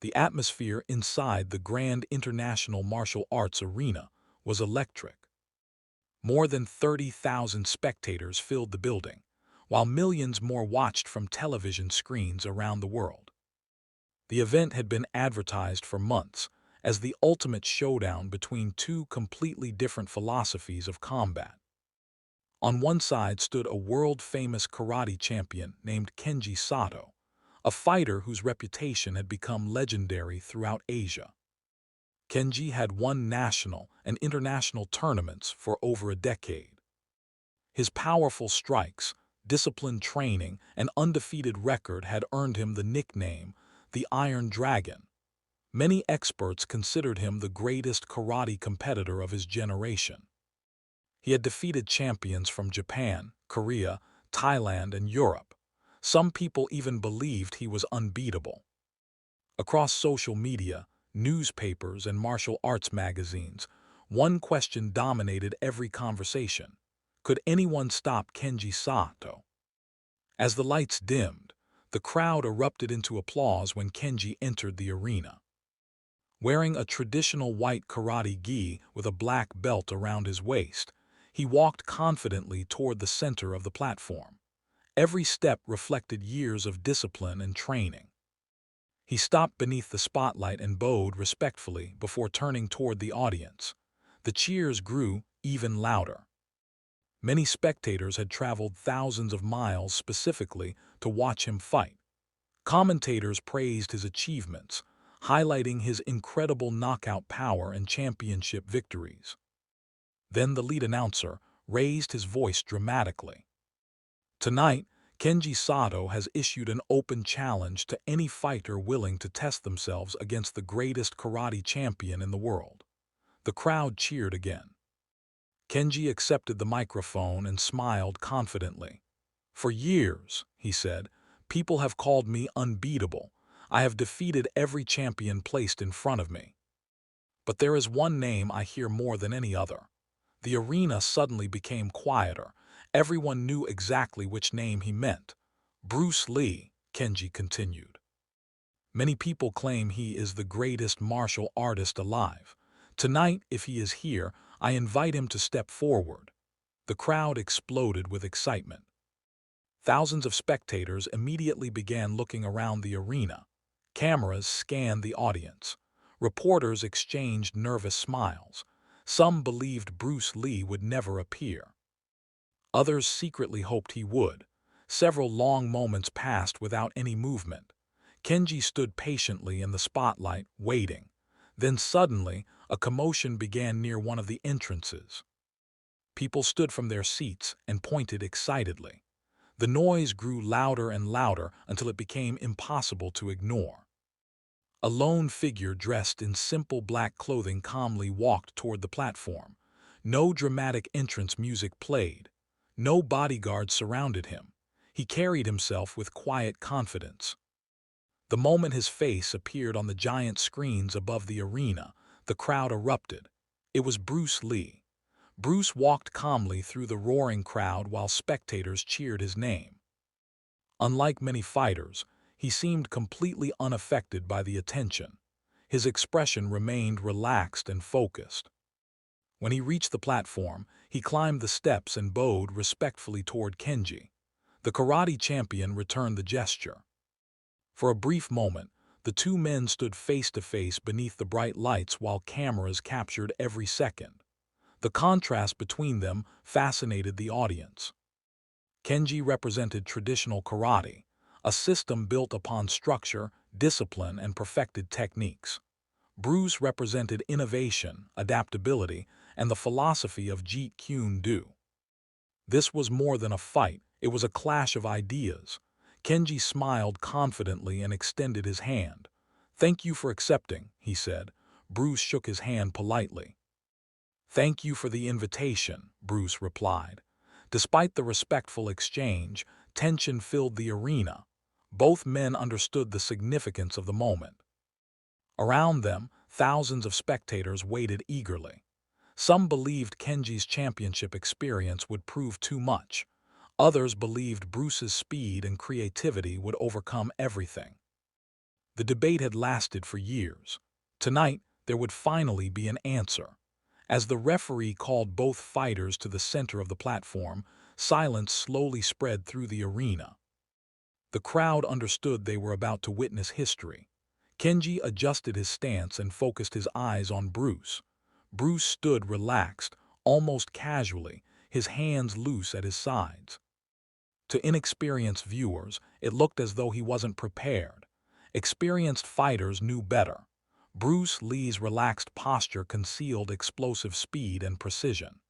The atmosphere inside the Grand International Martial Arts Arena was electric. More than 30,000 spectators filled the building, while millions more watched from television screens around the world. The event had been advertised for months as the ultimate showdown between two completely different philosophies of combat. On one side stood a world-famous karate champion named Kenji Sato, a fighter whose reputation had become legendary throughout Asia. Kenji had won national and international tournaments for over a decade. His powerful strikes, disciplined training, and undefeated record had earned him the nickname the Iron Dragon. Many experts considered him the greatest karate competitor of his generation. He had defeated champions from Japan, Korea, Thailand, and Europe. Some people even believed he was unbeatable. Across social media, newspapers, and martial arts magazines, one question dominated every conversation. Could anyone stop Kenji Sato? As the lights dimmed, the crowd erupted into applause when Kenji entered the arena. Wearing a traditional white karate gi with a black belt around his waist, he walked confidently toward the center of the platform. Every step reflected years of discipline and training. He stopped beneath the spotlight and bowed respectfully before turning toward the audience. The cheers grew even louder. Many spectators had traveled thousands of miles specifically to watch him fight. Commentators praised his achievements, highlighting his incredible knockout power and championship victories. Then the lead announcer raised his voice dramatically. Tonight, Kenji Sato has issued an open challenge to any fighter willing to test themselves against the greatest karate champion in the world. The crowd cheered again. Kenji accepted the microphone and smiled confidently. "For years," he said, "people have called me unbeatable. I have defeated every champion placed in front of me. But there is one name I hear more than any other." The arena suddenly became quieter. Everyone knew exactly which name he meant. "Bruce Lee," Kenji continued. "Many people claim he is the greatest martial artist alive. Tonight, if he is here, I invite him to step forward." The crowd exploded with excitement. Thousands of spectators immediately began looking around the arena. Cameras scanned the audience. Reporters exchanged nervous smiles. Some believed Bruce Lee would never appear. Others secretly hoped he would. Several long moments passed without any movement. Kenji stood patiently in the spotlight, waiting. Then suddenly, a commotion began near one of the entrances. People stood from their seats and pointed excitedly. The noise grew louder and louder until it became impossible to ignore. A lone figure dressed in simple black clothing calmly walked toward the platform. No dramatic entrance music played. No bodyguards surrounded him. He carried himself with quiet confidence. The moment his face appeared on the giant screens above the arena, the crowd erupted. It was Bruce Lee. Bruce walked calmly through the roaring crowd while spectators cheered his name. Unlike many fighters, he seemed completely unaffected by the attention. His expression remained relaxed and focused. When he reached the platform, he climbed the steps and bowed respectfully toward Kenji. The karate champion returned the gesture. For a brief moment, the two men stood face to face beneath the bright lights while cameras captured every second. The contrast between them fascinated the audience. Kenji represented traditional karate, a system built upon structure, discipline, and perfected techniques. Bruce represented innovation, adaptability, and the philosophy of Jeet Kune Do. This was more than a fight, it was a clash of ideas. Kenji smiled confidently and extended his hand. "Thank you for accepting," he said. Bruce shook his hand politely. "Thank you for the invitation," Bruce replied. Despite the respectful exchange, tension filled the arena. Both men understood the significance of the moment. Around them, thousands of spectators waited eagerly. Some believed Kenji's championship experience would prove too much. Others believed Bruce's speed and creativity would overcome everything. The debate had lasted for years. Tonight, there would finally be an answer. As the referee called both fighters to the center of the platform, silence slowly spread through the arena. The crowd understood they were about to witness history. Kenji adjusted his stance and focused his eyes on Bruce. Bruce stood relaxed, almost casually, his hands loose at his sides. To inexperienced viewers, it looked as though he wasn't prepared. Experienced fighters knew better. Bruce Lee's relaxed posture concealed explosive speed and precision.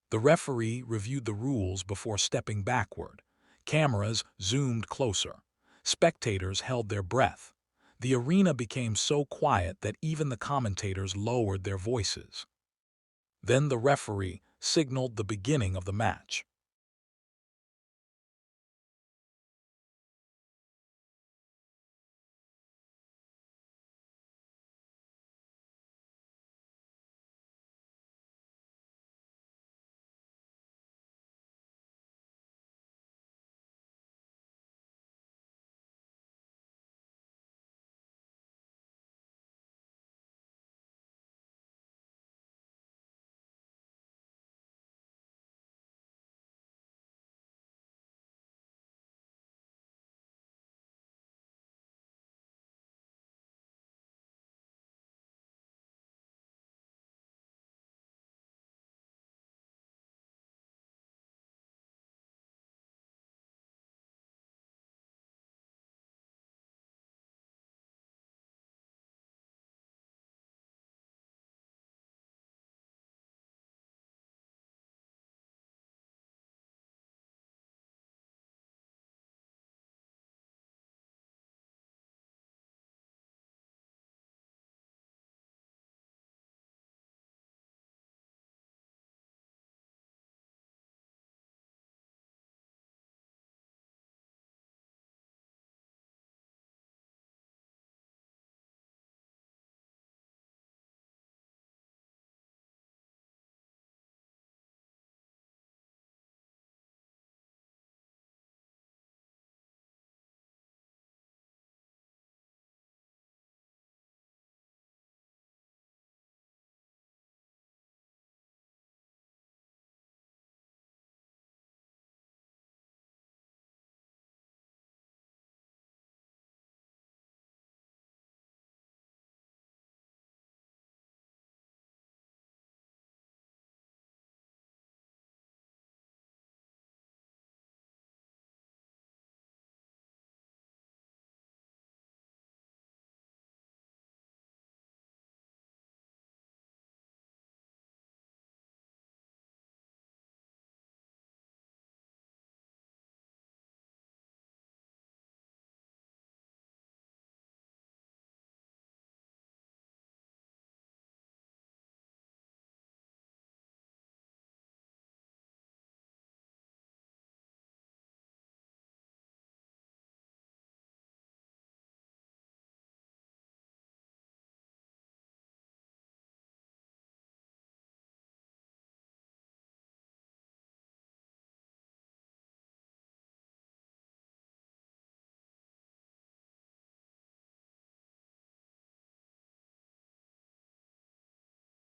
The referee reviewed the rules before stepping backward. Cameras zoomed closer. Spectators held their breath. The arena became so quiet that even the commentators lowered their voices. Then the referee signaled the beginning of the match.